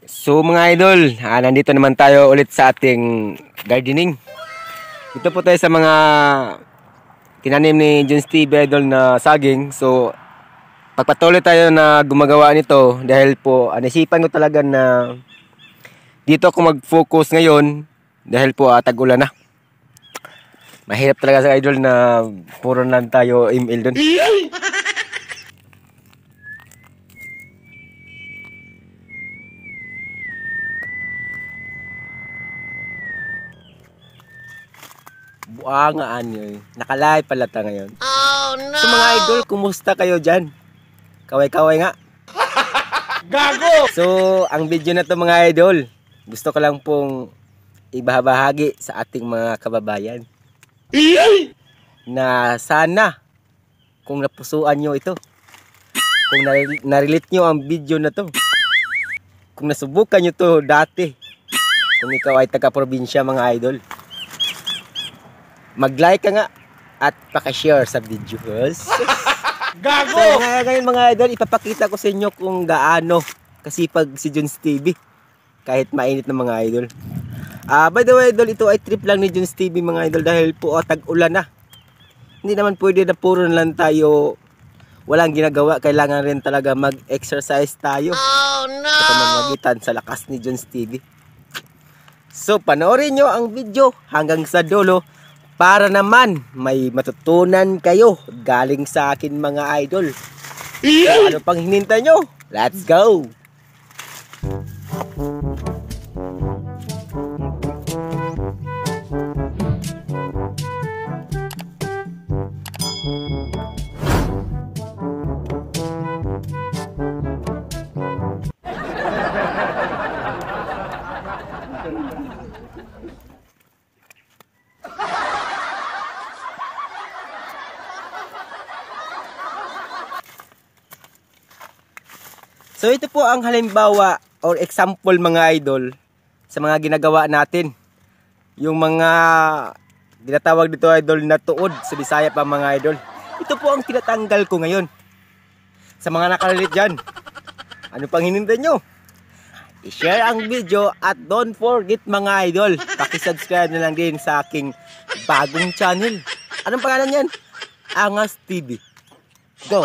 So mga idol, nandito naman tayo ulit sa ating gardening. Dito po tayo sa mga tinanim ni John Steve idol na saging. So pagpatuloy tayo na gumagawa nito dahil po naisipan ko talaga na dito ako mag-focus ngayon dahil po tag-ulan na. Mahirap talaga sa idol na puro lang tayo email doon. Buangaan yun. Nakalive pala ta ngayon. Oh no! So mga idol, kumusta kayo dyan? Kaway-kaway nga. Gago! So, ang video na to mga idol, gusto ko lang pong ibahagi sa ating mga kababayan. Na sana, kung napusuan nyo ito, kung narelate nyo ang video na to, kung nasubukan nyo to dati, kung ikaw ay taga-probinsya mga idol, mag-like ka nga at paka-share sa video. Gago! So ngayon mga idol, ipapakita ko sa inyo kung gaano kasipag si John Steve kahit mainit na mga idol. By the way idol, ito ay trip lang ni John Steve mga idol dahil po tag-ulan na. Hindi naman pwede na puro na lang tayo walang ginagawa. Kailangan rin talaga mag-exercise tayo. Oh no! Sa pamamagitan sa lakas ni John Steve. So panoorin nyo ang video hanggang sa dulo para naman may matutunan kayo galing sa akin mga idol. Ano pang hinintay nyo? Let's go! So ito po ang halimbawa or example mga idol sa mga ginagawa natin. Yung mga ginatawag dito idol na tuod sa Bisaya pa mga idol. Ito po ang tinatanggal ko ngayon. Sa mga nakalilit dyan, ano pang hinintay nyo? I-share ang video at don't forget mga idol, paki-subscribe na lang din sa aking bagong channel. Anong pangalan yan? Angas TV. Go!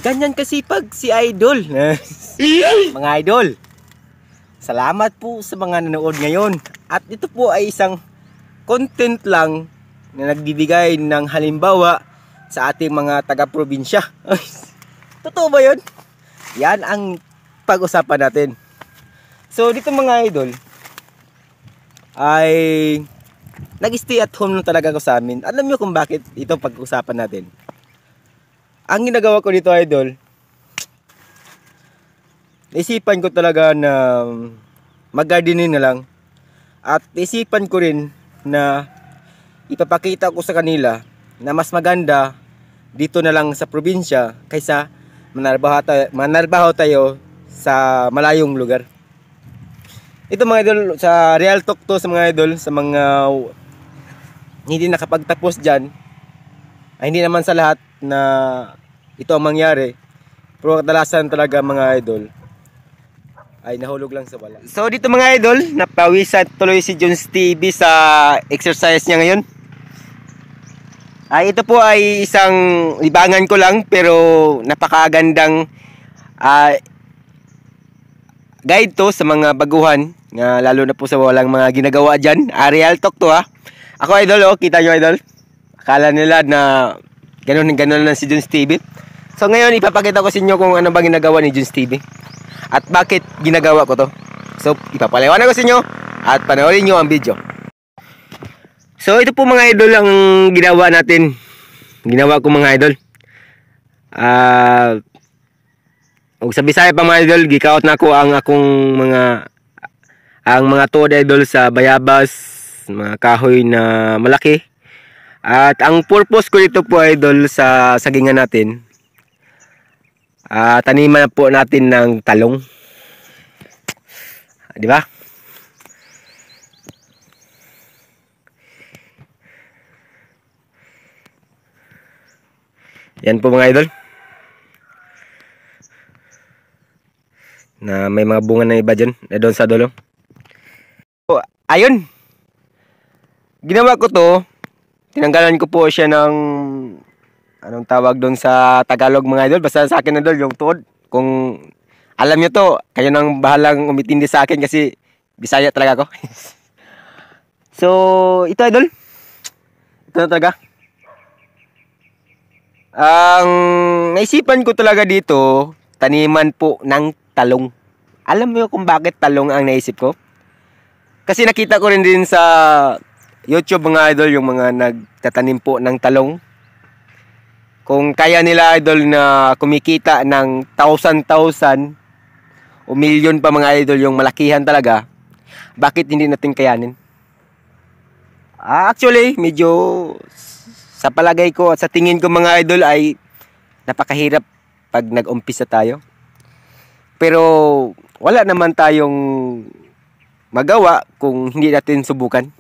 Ganyan kasipag si idol. Mga idol, salamat po sa mga nanood ngayon. At ito po ay isang content lang na nagbibigay ng halimbawa sa ating mga taga-probinsya. Totoo ba yun? Yan ang pag-usapan natin. So dito mga idol ay nag-stay at home lang talaga ako sa amin. Alam nyo kung bakit ito pag-usapan natin? Ang ginagawa ko dito idol, naisipan ko talaga na mag-gardening na lang. At naisipan ko rin na ipapakita ko sa kanila na mas maganda dito na lang sa probinsya kaysa manarbaho tayo sa malayong lugar. Ito mga idol, sa real talk to sa mga idol, sa mga hindi nakapagtapos dyan, ay hindi naman sa lahat na ito ang mangyari, pero kadalasan talaga mga idol ay nahulog lang sa wala. So dito mga idol, napawisan tuloy si John Steve sa exercise niya ngayon. Ito po ay isang libangan ko lang pero napakagandang Guide to sa mga baguhan, lalo na po sa walang mga ginagawa dyan. Real talk to ha. Ako idol, kita nyo idol. Akala nila na ganun lang si Jones TV. So ngayon ipapakita ko sa inyo kung ano bang ginagawa ni Jones TV at bakit ginagawa ko to. So ipapaliwanag ko sa inyo at panoorin nyo ang video. So ito po mga idol ang ginawa ko mga idol. Og sa Bisaya pa mga idol, gikaot na ko ang akong mga tuod idol sa bayabas, mga kahoy na malaki. At ang purpose ko dito po idol sa sagingan natin, taniman po natin ng talong. Di ba? Yan po mga idol. Na may mga bunga na iba dyan, na doon sa dulo. So, ayun. Ginawa ko to, tinanggalan ko po siya ng, anong tawag doon sa Tagalog mga idol, basta sa akin idol, yung tuod. Kung alam nyo to, kayo nang bahalang umitindi sa akin kasi Bisaya talaga ako. So, ito idol. Ito na talaga. Ang naisipan ko talaga dito, taniman po ng talong. Alam mo kung bakit talong ang naisip ko? Kasi nakita ko rin din sa YouTube mga idol yung mga nagtatanim po ng talong. Kung kaya nila idol na kumikita ng 1,000 o milyon pa mga idol yung malakihan talaga, bakit hindi natin kayanin? Actually, medyo sa palagay ko at sa tingin ko mga idol ay napakahirap pag nag-umpisa tayo. Pero wala naman tayong magawa kung hindi natin subukan.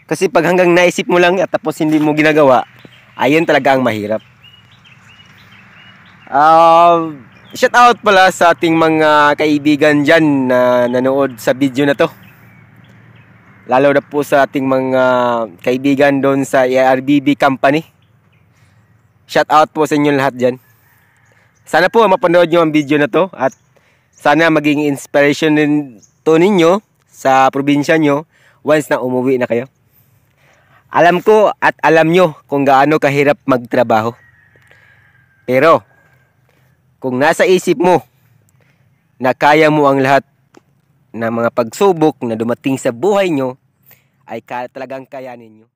Kasi pag hanggang naisip mo lang at tapos hindi mo ginagawa, ayun talaga ang mahirap. Shout out pala sa ating mga kaibigan dyan na nanood sa video na to. Lalo na po sa ating mga kaibigan doon sa ARBB company. Shout out po sa inyo lahat dyan. Sana po mapanood nyo ang video na to at sana maging inspiration din to ninyo sa probinsya nyo once na umuwi na kayo. Alam ko at alam nyo kung gaano kahirap magtrabaho. Pero kung nasa isip mo na kaya mo ang lahat ng mga pagsubok na dumating sa buhay nyo, ay talagang kayanin nyo.